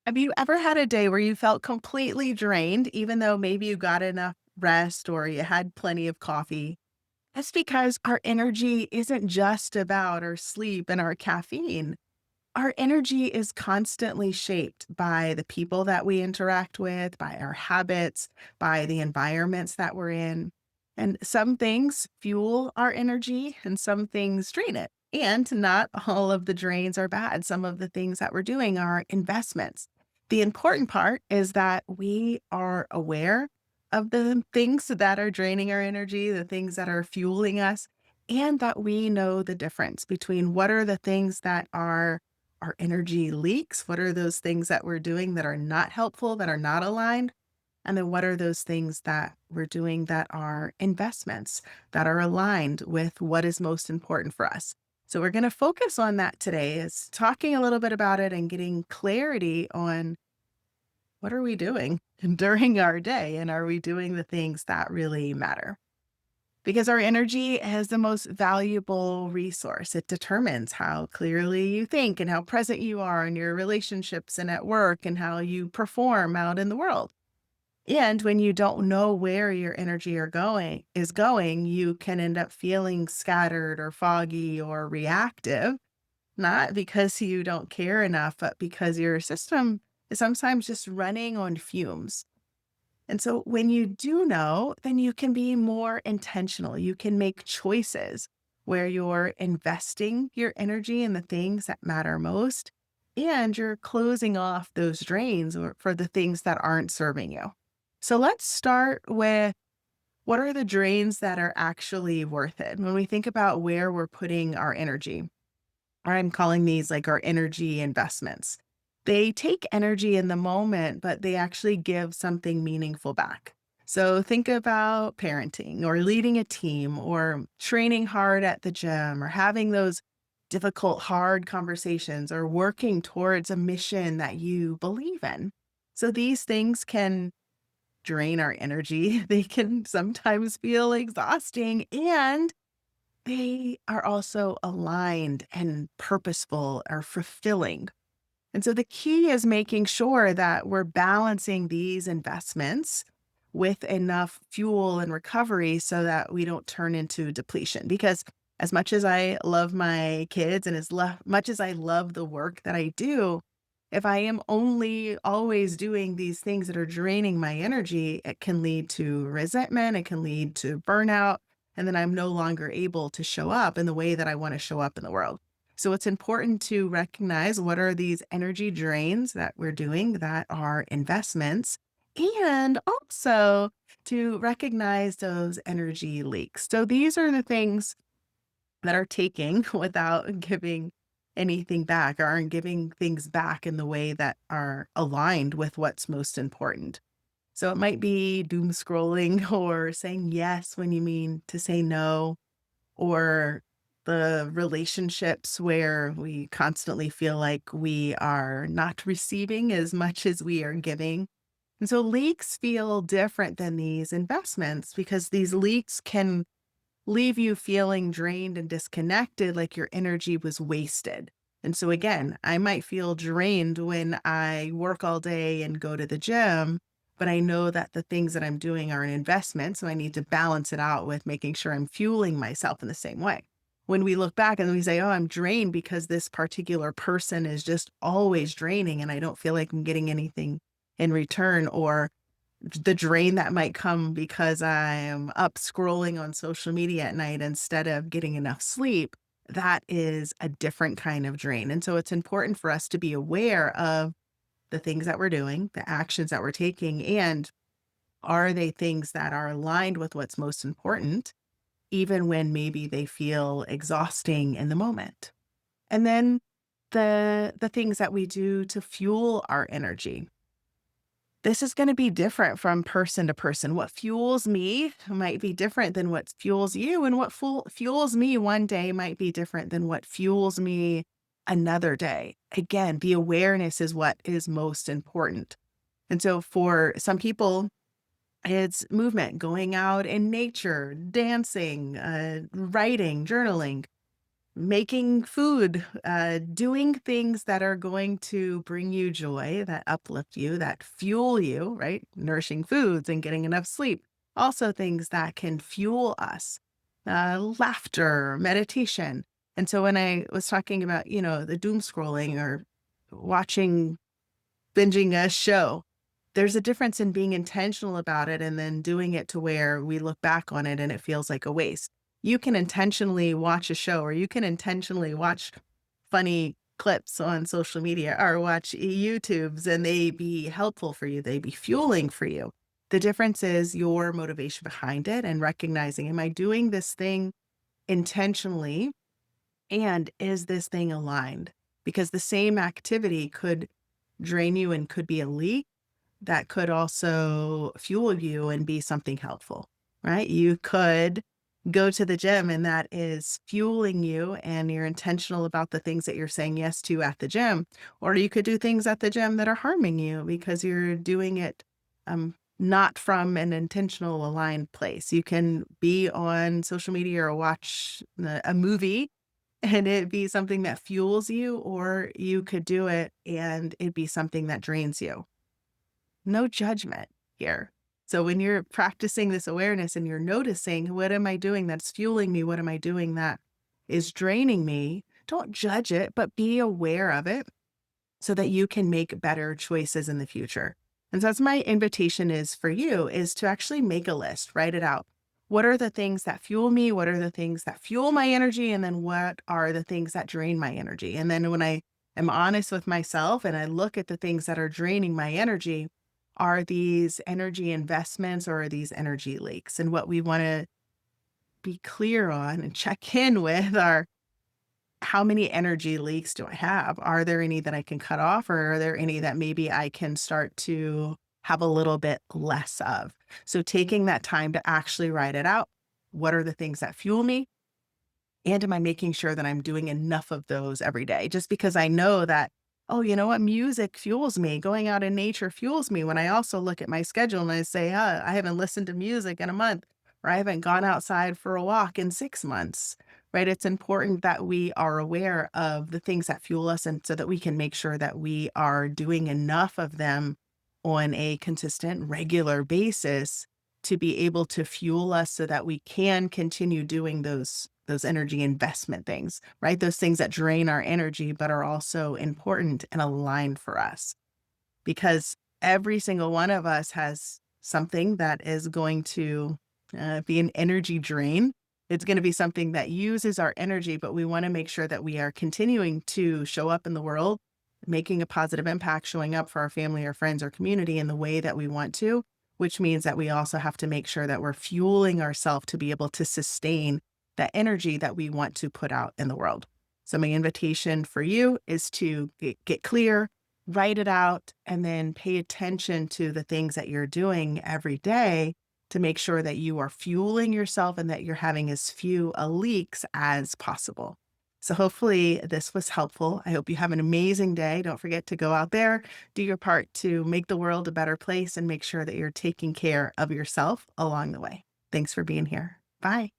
Have you ever had a day where you felt completely drained, even though maybe you got enough rest or you had plenty of coffee? That's because our energy isn't just about our sleep and our caffeine. Our energy is constantly shaped by the people that we interact with, by our habits, by the environments that we're in. And some things fuel our energy and some things drain it. And not all of the drains are bad. Some of the things that we're doing are investments. The important part is that we are aware of the things that are draining our energy, the things that are fueling us, and that we know the difference between what are the things that are our energy leaks? What are those things that we're doing that are not helpful, that are not aligned? And then what are those things that we're doing that are investments that are aligned with what is most important for us? So we're going to focus on that today is talking a little bit about it and getting clarity on what are we doing during our day and are we doing the things that really matter? Because our energy is the most valuable resource. It determines how clearly you think and how present you are in your relationships and at work and how you perform out in the world. And when you don't know where your energy is going, you can end up feeling scattered or foggy or reactive, not because you don't care enough, but because your system is sometimes just running on fumes. And so when you do know, then you can be more intentional. You can make choices where you're investing your energy in the things that matter most and you're closing off those drains or for the things that aren't serving you. So let's start with what are the drains that are actually worth it? When we think about where we're putting our energy, I'm calling these like our energy investments. They take energy in the moment, but they actually give something meaningful back. So think about parenting or leading a team or training hard at the gym or having those difficult, hard conversations or working towards a mission that you believe in. So these things can drain our energy. They can sometimes feel exhausting and they are also aligned and purposeful or fulfilling. And so the key is making sure that we're balancing these investments with enough fuel and recovery so that we don't turn into depletion. Because as much as I love my kids and much as I love the work that I do, if I am only always doing these things that are draining my energy, it can lead to resentment, it can lead to burnout, and then I'm no longer able to show up in the way that I want to show up in the world. So it's important to recognize what are these energy drains that we're doing that are investments, and also to recognize those energy leaks. So these are the things that are taking without giving anything back or aren't giving things back in the way that are aligned with what's most important. So it might be doom scrolling or saying yes when you mean to say no, or the relationships where we constantly feel like we are not receiving as much as we are giving. And so leaks feel different than these investments because these leaks can leave you feeling drained and disconnected, like your energy was wasted. And so, again, I might feel drained when I work all day and go to the gym, but I know that the things that I'm doing are an investment. So I need to balance it out with making sure I'm fueling myself in the same way. When we look back and we say, oh, I'm drained because this particular person is just always draining and I don't feel like I'm getting anything in return, or the drain that might come because I'm up scrolling on social media at night instead of getting enough sleep, that is a different kind of drain. And so it's important for us to be aware of the things that we're doing, the actions that we're taking, and are they things that are aligned with what's most important, even when maybe they feel exhausting in the moment. And then the things that we do to fuel our energy. This is gonna be different from person to person. What fuels me might be different than what fuels you, and what fuels me one day might be different than what fuels me another day. Again, the awareness is what is most important. And so for some people, it's movement, going out in nature, dancing, writing, journaling. making food, doing things that are going to bring you joy, that uplift you, that fuel you, right? Nourishing foods and getting enough sleep. Also, things that can fuel us, laughter, meditation. And so, when I was talking about, the doom scrolling or watching, binging a show, there's a difference in being intentional about it and then doing it to where we look back on it and it feels like a waste. You can intentionally watch a show or you can intentionally watch funny clips on social media or watch YouTubes and they be helpful for you, they be fueling for you. The difference is your motivation behind it and recognizing, am I doing this thing intentionally? And is this thing aligned? Because the same activity could drain you and could be a leak that could also fuel you and be something helpful, right? You could go to the gym and that is fueling you and you're intentional about the things that you're saying yes to at the gym. Or you could do things at the gym that are harming you because you're doing it not from an intentional aligned place. You can be on social media or watch a movie and it be something that fuels you, or you could do it and it be something that drains you. No judgment here. So when you're practicing this awareness and you're noticing, what am I doing that's fueling me? What am I doing that is draining me? Don't judge it, but be aware of it so that you can make better choices in the future. And so that's my invitation is for you is to actually make a list, write it out. What are the things that fuel me? What are the things that fuel my energy? And then what are the things that drain my energy? And then when I am honest with myself and I look at the things that are draining my energy, are these energy investments or are these energy leaks? And what we want to be clear on and check in with are, how many energy leaks do I have? Are there any that I can cut off, or are there any that maybe I can start to have a little bit less of? So taking that time to actually write it out. What are the things that fuel me? And am I making sure that I'm doing enough of those every day? Just because I know that, oh, you know what? Music fuels me. Going out in nature fuels me. When I also look at my schedule and I say, I haven't listened to music in a month, or I haven't gone outside for a walk in 6 months, right? It's important that we are aware of the things that fuel us and so that we can make sure that we are doing enough of them on a consistent, regular basis to be able to fuel us so that we can continue doing those energy investment things, right? Those things that drain our energy but are also important and aligned for us. Because every single one of us has something that is going to be an energy drain. It's going to be something that uses our energy, but we want to make sure that we are continuing to show up in the world, making a positive impact, showing up for our family or friends or community in the way that we want to, which means that we also have to make sure that we're fueling ourselves to be able to sustain that energy that we want to put out in the world. So, my invitation for you is to get clear, write it out, and then pay attention to the things that you're doing every day to make sure that you are fueling yourself and that you're having as few leaks as possible. So, hopefully, this was helpful. I hope you have an amazing day. Don't forget to go out there, do your part to make the world a better place, and make sure that you're taking care of yourself along the way. Thanks for being here. Bye.